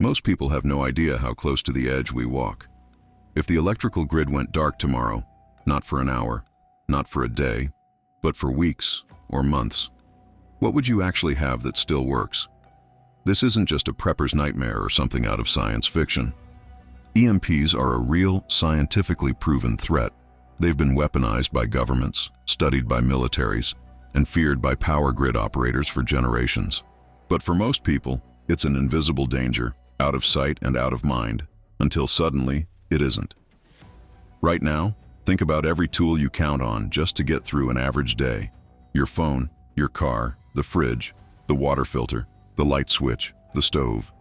Most people have no idea how close to the edge we walk. If the electrical grid went dark tomorrow, not for an hour, not for a day, but for weeks or months, what would you actually have that still works? This isn't just a prepper's nightmare or something out of science fiction. EMPs are a real, scientifically proven threat. They've been weaponized by governments, studied by militaries, and feared by power grid operators for generations. But for most people, it's an invisible danger, out of sight and out of mind, until suddenly it isn't. Right now, think about every tool you count on just to get through an average day. Your phone, your car, the fridge, the water filter, the light switch, the stove.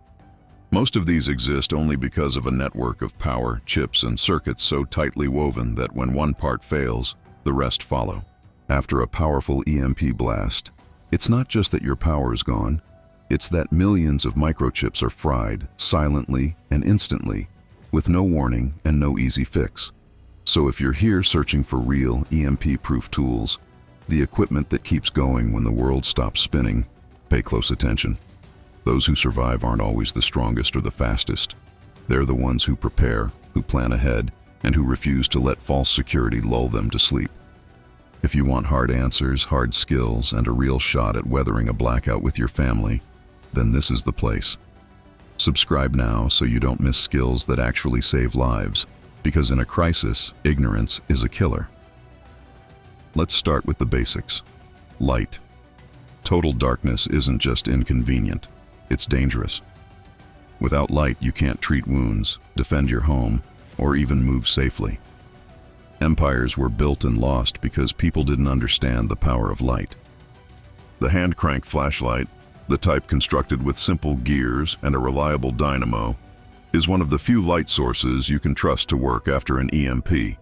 Most of these exist only because of a network of power, chips, and circuits so tightly woven that when one part fails, the rest follow. After a powerful EMP blast, it's not just that your power is gone, it's that millions of microchips are fried, silently and instantly, with no warning and no easy fix. So if you're here searching for real EMP-proof tools, the equipment that keeps going when the world stops spinning, pay close attention. Those who survive aren't always the strongest or the fastest. They're the ones who prepare, who plan ahead, and who refuse to let false security lull them to sleep. If you want hard answers, hard skills, and a real shot at weathering a blackout with your family, then this is the place. Subscribe now so you don't miss skills that actually save lives, because in a crisis, ignorance is a killer. Let's start with the basics. Light. Total darkness isn't just inconvenient, it's dangerous. Without light, you can't treat wounds, defend your home, or even move safely. Empires were built and lost because people didn't understand the power of light. The hand-crank flashlight, the type constructed with simple gears and a reliable dynamo, is one of the few light sources you can trust to work after an EMP.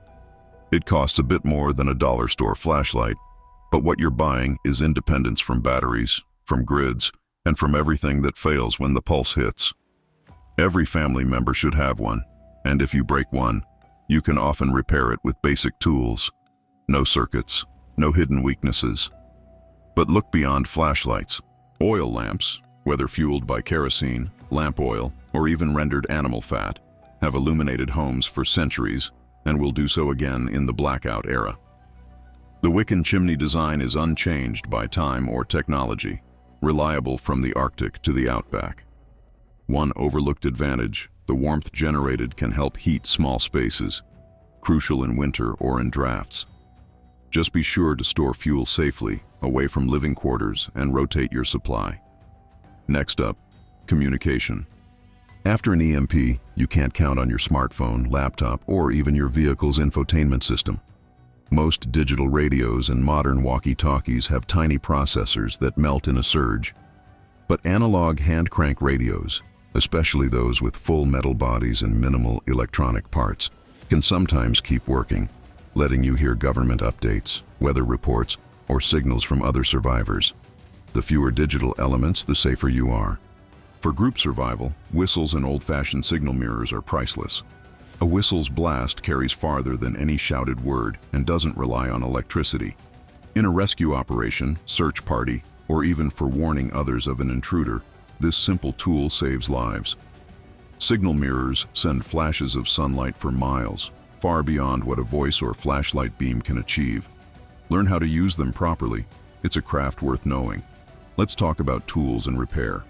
It costs a bit more than a dollar store flashlight, but what you're buying is independence from batteries, from grids, and from everything that fails when the pulse hits. Every family member should have one, and if you break one, you can often repair it with basic tools. No circuits, no hidden weaknesses. But look beyond flashlights. Oil lamps, whether fueled by kerosene, lamp oil, or even rendered animal fat, have illuminated homes for centuries and will do so again in the blackout era. The wick and chimney design is unchanged by time or technology, reliable from the Arctic to the outback. One overlooked advantage: the warmth generated can help heat small spaces, crucial in winter or in drafts. Just be sure to store fuel safely, away from living quarters, and rotate your supply. Next up, communication. After an EMP, you can't count on your smartphone, laptop, or even your vehicle's infotainment system. Most digital radios and modern walkie-talkies have tiny processors that melt in a surge. But analog hand-crank radios, especially those with full metal bodies and minimal electronic parts, can sometimes keep working, letting you hear government updates, weather reports, or signals from other survivors. The fewer digital elements, the safer you are. For group survival, whistles and old-fashioned signal mirrors are priceless. A whistle's blast carries farther than any shouted word and doesn't rely on electricity. In a rescue operation, search party, or even for warning others of an intruder, this simple tool saves lives. Signal mirrors send flashes of sunlight for miles, far beyond what a voice or flashlight beam can achieve. Learn how to use them properly. It's a craft worth knowing. Let's talk about tools and repair.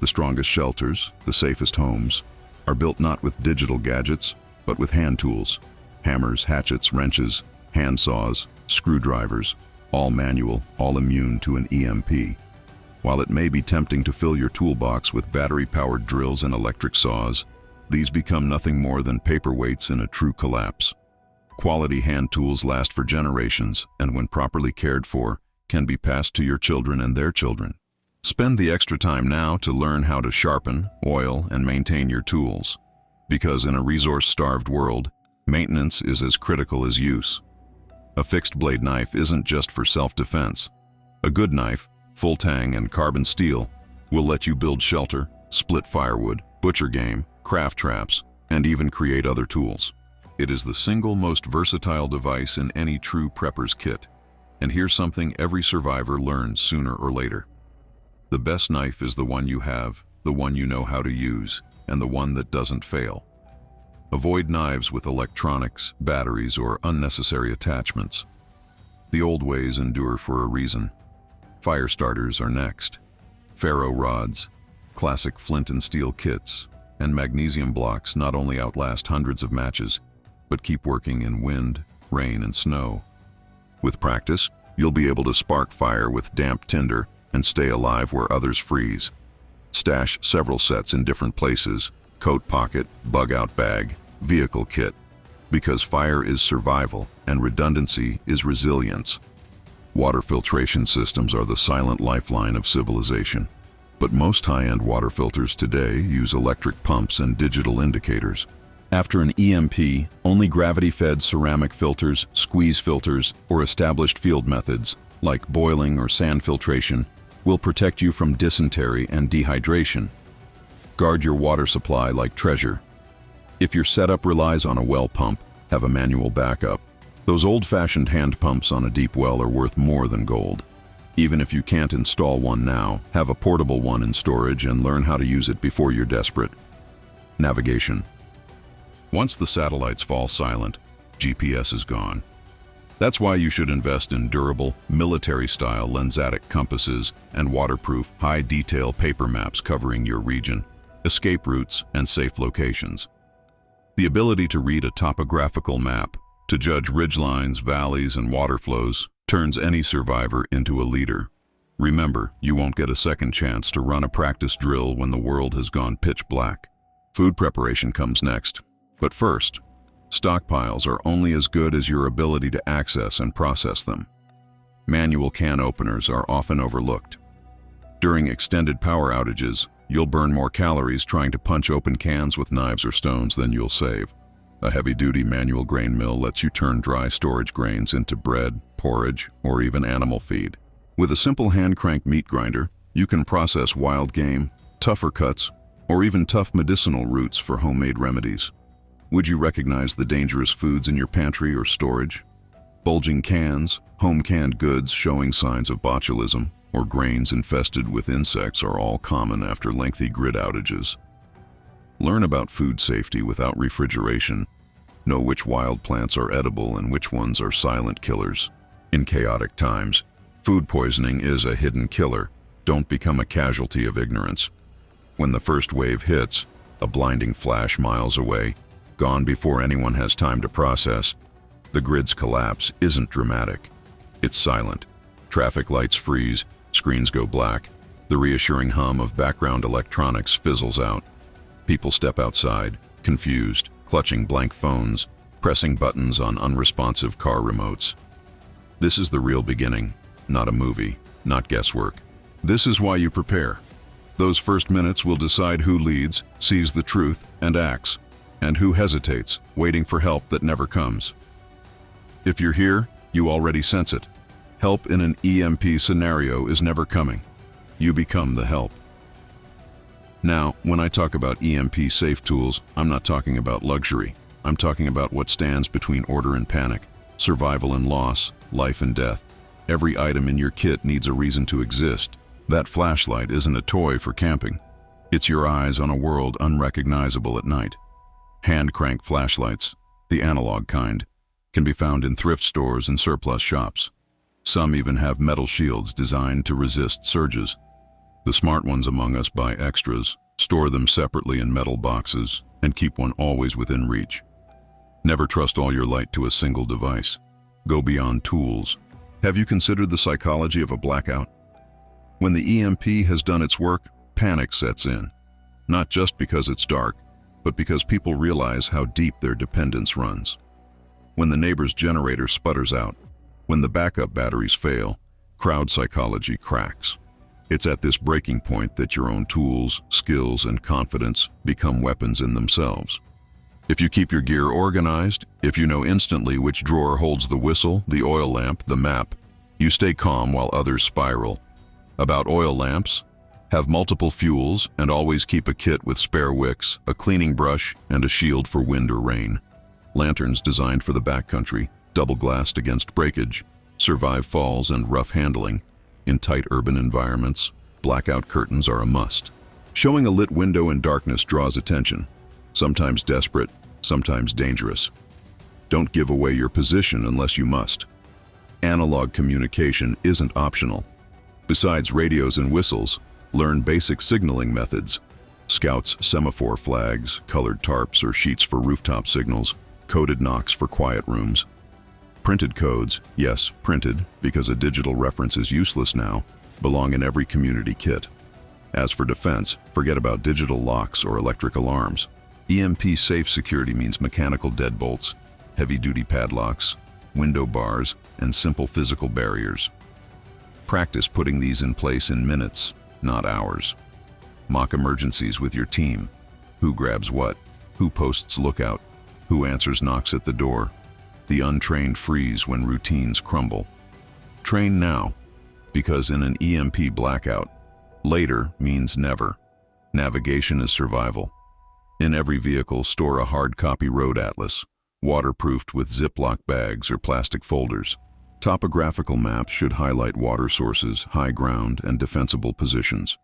The strongest shelters, the safest homes, are built not with digital gadgets, but with hand tools. Hammers, hatchets, wrenches, hand saws, screwdrivers, all manual, all immune to an EMP. While it may be tempting to fill your toolbox with battery-powered drills and electric saws, these become nothing more than paperweights in a true collapse. Quality hand tools last for generations, and when properly cared for, can be passed to your children and their children. Spend the extra time now to learn how to sharpen, oil, and maintain your tools. Because in a resource-starved world, maintenance is as critical as use. A fixed-blade knife isn't just for self-defense. A good knife, full tang and carbon steel, will let you build shelter, split firewood, butcher game, craft traps, and even create other tools. It is the single most versatile device in any true prepper's kit. And here's something every survivor learns sooner or later. The best knife is the one you have the one you know how to use, and the one that doesn't fail. Avoid knives with electronics, batteries, or unnecessary attachments. The old ways endure for a reason. Fire starters are next. Ferro rods, classic flint and steel kits, and magnesium blocks not only outlast hundreds of matches, but keep working in wind, rain, and snow. With practice, you'll be able to spark fire with damp tinder and stay alive where others freeze. Stash several sets in different places: coat pocket, bug-out bag, vehicle kit, because fire is survival and redundancy is resilience. Water filtration systems are the silent lifeline of civilization, but most high-end water filters today use electric pumps and digital indicators. After an EMP, only gravity-fed ceramic filters, squeeze filters, or established field methods, like boiling or sand filtration, will protect you from dysentery and dehydration. Guard your water supply like treasure. If your setup relies on a well pump, have a manual backup. Those old-fashioned hand pumps on a deep well are worth more than gold. Even if you can't install one now, have a portable one in storage and learn how to use it before you're desperate. Navigation. Once the satellites fall silent, GPS is gone. That's why you should invest in durable, military-style lensatic compasses and waterproof, high-detail paper maps covering your region, escape routes, and safe locations. The ability to read a topographical map, to judge ridgelines, valleys, and water flows, turns any survivor into a leader. Remember, you won't get a second chance to run a practice drill when the world has gone pitch black. Food preparation comes next. But first, stockpiles are only as good as your ability to access and process them. Manual can openers are often overlooked. During extended power outages, you'll burn more calories trying to punch open cans with knives or stones than you'll save. A heavy-duty manual grain mill lets you turn dry storage grains into bread, porridge, or even animal feed. With a simple hand-crank meat grinder, you can process wild game, tougher cuts, or even tough medicinal roots for homemade remedies. Would you recognize the dangerous foods in your pantry or storage? Bulging cans, home-canned goods showing signs of botulism, or grains infested with insects are all common after lengthy grid outages. Learn about food safety without refrigeration. Know which wild plants are edible and which ones are silent killers. In chaotic times, food poisoning is a hidden killer. Don't become a casualty of ignorance. When the first wave hits, a blinding flash miles away, gone before anyone has time to process, the grid's collapse isn't dramatic. It's silent. Traffic lights freeze, screens go black. The reassuring hum of background electronics fizzles out. People step outside, confused, clutching blank phones, pressing buttons on unresponsive car remotes. This is the real beginning, not a movie, not guesswork. This is why you prepare. Those first minutes will decide who leads, sees the truth, and acts, and who hesitates, waiting for help that never comes. If you're here, you already sense it. Help in an EMP scenario is never coming. You become the help. Now, when I talk about EMP-safe tools, I'm not talking about luxury. I'm talking about what stands between order and panic, survival and loss, life and death. Every item in your kit needs a reason to exist. That flashlight isn't a toy for camping. It's your eyes on a world unrecognizable at night. Hand-crank flashlights, the analog kind, can be found in thrift stores and surplus shops. Some even have metal shields designed to resist surges. The smart ones among us buy extras, store them separately in metal boxes, and keep one always within reach. Never trust all your light to a single device. Go beyond tools. Have you considered the psychology of a blackout? When the EMP has done its work, panic sets in. Not just because it's dark, but because people realize how deep their dependence runs. When the neighbor's generator sputters out, when the backup batteries fail, crowd psychology cracks. It's at this breaking point that your own tools, skills, and confidence become weapons in themselves. If you keep your gear organized, if you know instantly which drawer holds the whistle, the oil lamp, the map, you stay calm while others spiral. About oil lamps, have multiple fuels and always keep a kit with spare wicks, a cleaning brush, and a shield for wind or rain. Lanterns designed for the backcountry, double-glassed against breakage, survive falls and rough handling. In tight urban environments, blackout curtains are a must. Showing a lit window in darkness draws attention, sometimes desperate, sometimes dangerous. Don't give away your position unless you must. Analog communication isn't optional. Besides radios and whistles, learn basic signaling methods. Scouts, semaphore flags, colored tarps or sheets for rooftop signals, coded knocks for quiet rooms. Printed codes, yes, printed, because a digital reference is useless now, belong in every community kit. As for defense, forget about digital locks or electric alarms. EMP-safe security means mechanical deadbolts, heavy-duty padlocks, window bars, and simple physical barriers. Practice putting these in place in minutes, not hours. Mock emergencies with your team. Who grabs what? Who posts lookout? Who answers knocks at the door? The untrained freeze when routines crumble. Train now, because in an EMP blackout, later means never. Navigation is survival. In every vehicle, store a hard copy road atlas, waterproofed with Ziploc bags or plastic folders. Topographical maps should highlight water sources, high ground, and defensible positions.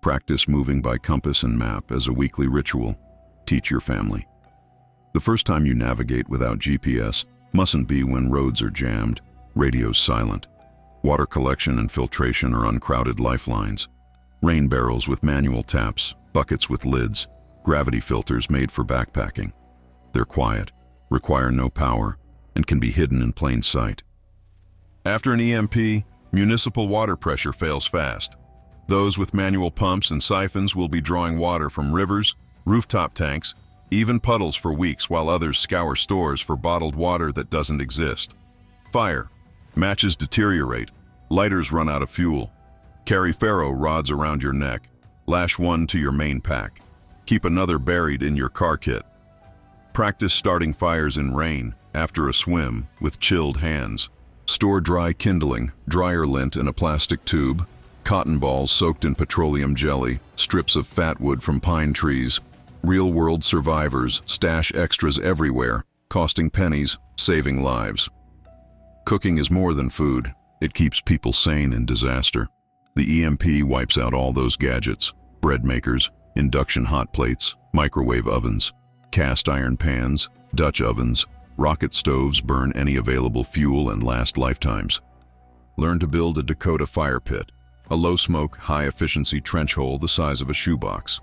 Practice moving by compass and map as a weekly ritual. Teach your family. The first time you navigate without GPS mustn't be when roads are jammed, radios silent. Water collection and filtration are uncrowded lifelines. Rain barrels with manual taps, buckets with lids, gravity filters made for backpacking. They're quiet, require no power, and can be hidden in plain sight. After an EMP, municipal water pressure fails fast. Those with manual pumps and siphons will be drawing water from rivers, rooftop tanks, even puddles for weeks while others scour stores for bottled water that doesn't exist. Fire. Matches deteriorate. Lighters run out of fuel. Carry ferro rods around your neck. Lash one to your main pack. Keep another buried in your car kit. Practice starting fires in rain, after a swim, with chilled hands. Store dry kindling, dryer lint in a plastic tube, cotton balls soaked in petroleum jelly, strips of fat wood from pine trees. Real-world survivors stash extras everywhere, costing pennies, saving lives. Cooking is more than food. It keeps people sane in disaster. The EMP wipes out all those gadgets: bread makers, induction hot plates, microwave ovens, cast iron pans, Dutch ovens, rocket stoves burn any available fuel and last lifetimes. Learn to build a Dakota fire pit, a low-smoke, high-efficiency trench hole the size of a shoebox.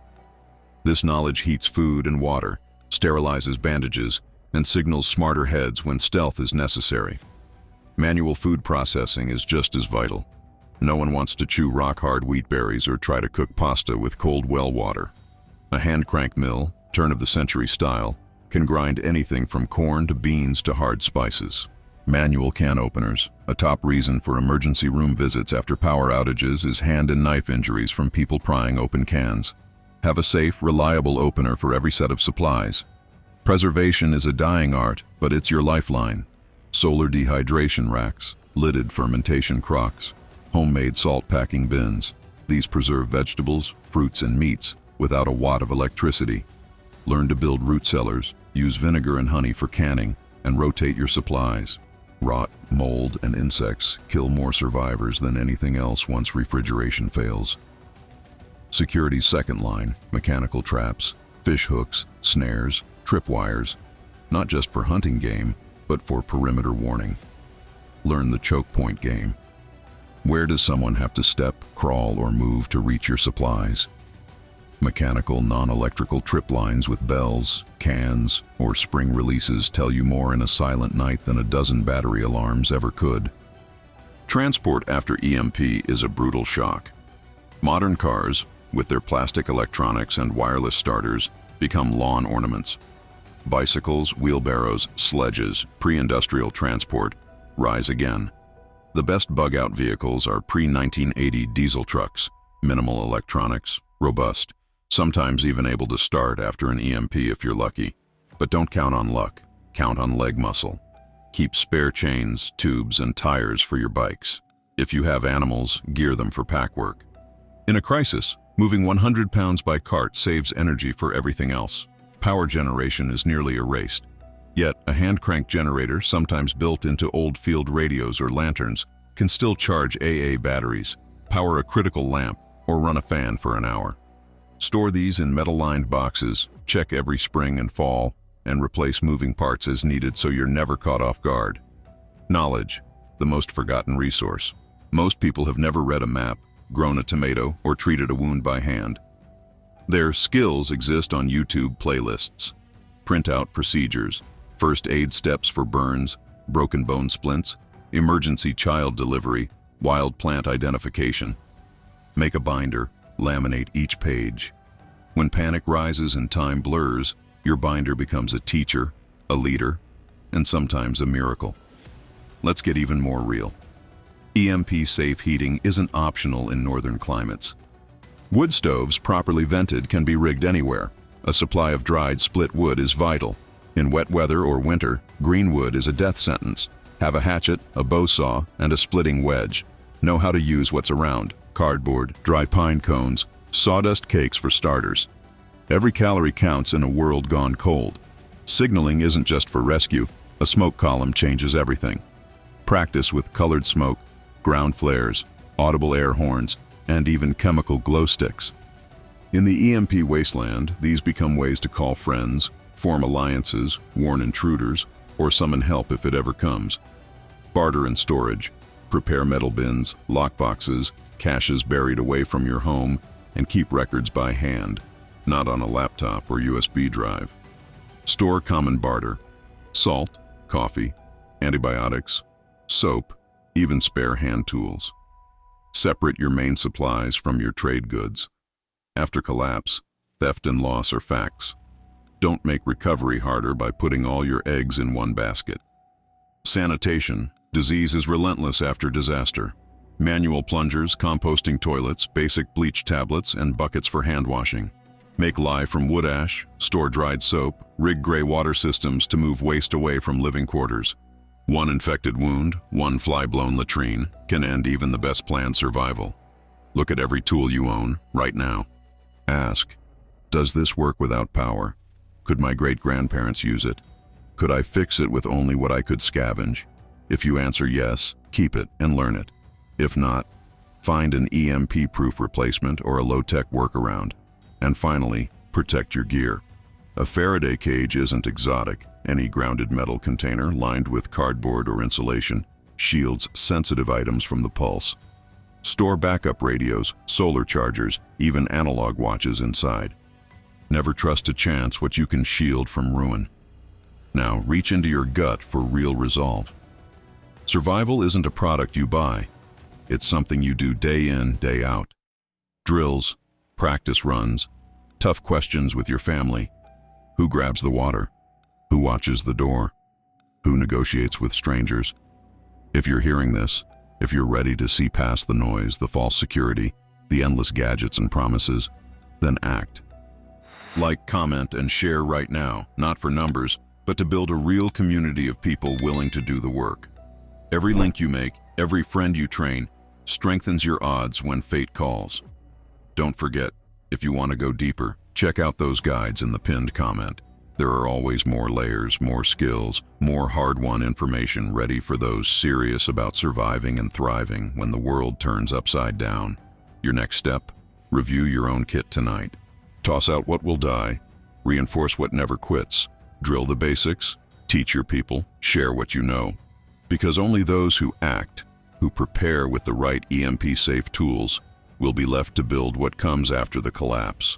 This knowledge heats food and water, sterilizes bandages, and signals smarter heads when stealth is necessary. Manual food processing is just as vital. No one wants to chew rock-hard wheat berries or try to cook pasta with cold well water. A hand-crank mill, turn-of-the-century style, can grind anything from corn to beans to hard spices. Manual can openers. A top reason for emergency room visits after power outages is hand and knife injuries from people prying open cans. Have a safe, reliable opener for every set of supplies. Preservation is a dying art, but it's your lifeline. Solar dehydration racks, lidded fermentation crocks, homemade salt packing bins. These preserve vegetables, fruits, and meats without a watt of electricity. Learn to build root cellars, use vinegar and honey for canning, and rotate your supplies. Rot, mold, and insects kill more survivors than anything else once refrigeration fails. Security's second line: mechanical traps, fish hooks, snares, tripwires, not just for hunting game, but for perimeter warning. Learn the choke point game. Where does someone have to step, crawl, or move to reach your supplies? Mechanical, non-electrical trip lines with bells, cans, or spring releases tell you more in a silent night than a dozen battery alarms ever could. Transport after EMP is a brutal shock. Modern cars, with their plastic electronics and wireless starters, become lawn ornaments. Bicycles, wheelbarrows, sledges, pre-industrial transport rise again. The best bug-out vehicles are pre-1980 diesel trucks, minimal electronics, robust, sometimes even able to start after an EMP if you're lucky. But don't count on luck, count on leg muscle. Keep spare chains, tubes, and tires for your bikes. If you have animals, gear them for pack work. In a crisis, moving 100 pounds by cart saves energy for everything else. Power generation is nearly erased. Yet, a hand-crank generator, sometimes built into old field radios or lanterns, can still charge AA batteries, power a critical lamp, or run a fan for an hour. Store these in metal-lined boxes, check every spring and fall, and replace moving parts as needed so you're never caught off guard. Knowledge, the most forgotten resource. Most people have never read a map, grown a tomato, or treated a wound by hand. Their skills exist on YouTube playlists. Print out procedures, first aid steps for burns, broken bone splints, emergency child delivery, wild plant identification. Make a binder, laminate each page. When panic rises and time blurs, your binder becomes a teacher, a leader, and sometimes a miracle. Let's get even more real. EMP-safe heating isn't optional in northern climates. Wood stoves, properly vented, can be rigged anywhere. A supply of dried split wood is vital. In wet weather or winter, green wood is a death sentence. Have a hatchet, a bow saw, and a splitting wedge. Know how to use what's around: cardboard, dry pine cones, sawdust cakes for starters. Every calorie counts in a world gone cold. Signaling isn't just for rescue. A smoke column changes everything. Practice with colored smoke, ground flares, audible air horns, and even chemical glow sticks. In the EMP wasteland, these become ways to call friends, form alliances, warn intruders, or summon help if it ever comes. Barter and storage. Prepare metal bins, lockboxes, caches buried away from your home, and keep records by hand, not on a laptop or USB drive. Store common barter: salt, coffee, antibiotics, soap, even spare hand tools. Separate your main supplies from your trade goods. After collapse, theft and loss are facts. Don't make recovery harder by putting all your eggs in one basket. Sanitation. Disease is relentless after disaster. Manual plungers, composting toilets, basic bleach tablets, and buckets for hand washing. Make lye from wood ash, store dried soap, rig gray water systems to move waste away from living quarters. One infected wound, one fly-blown latrine, can end even the best planned survival. Look at every tool you own, right now. Ask, does this work without power? Could my great-grandparents use it? Could I fix it with only what I could scavenge? If you answer yes, keep it and learn it. If not, find an EMP-proof replacement or a low-tech workaround. And finally, protect your gear. A Faraday cage isn't exotic. Any grounded metal container lined with cardboard or insulation shields sensitive items from the pulse. Store backup radios, solar chargers, even analog watches inside. Never trust to chance what you can shield from ruin. Now reach into your gut for real resolve. Survival isn't a product you buy. It's something you do day in, day out. Drills, practice runs, tough questions with your family. Who grabs the water? Who watches the door? Who negotiates with strangers? If you're hearing this, if you're ready to see past the noise, the false security, the endless gadgets and promises, then act. Like, comment, and share right now, not for numbers, but to build a real community of people willing to do the work. Every link you make, every friend you train, strengthens your odds when fate calls. Don't forget, if you want to go deeper, check out those guides in the pinned comment. There are always more layers, more skills, more hard-won information ready for those serious about surviving and thriving when the world turns upside down. Your next step? Review your own kit tonight. Toss out what will die, reinforce what never quits, drill the basics, teach your people, share what you know. Because only those who act, who prepare with the right EMP-safe tools, will be left to build what comes after the collapse.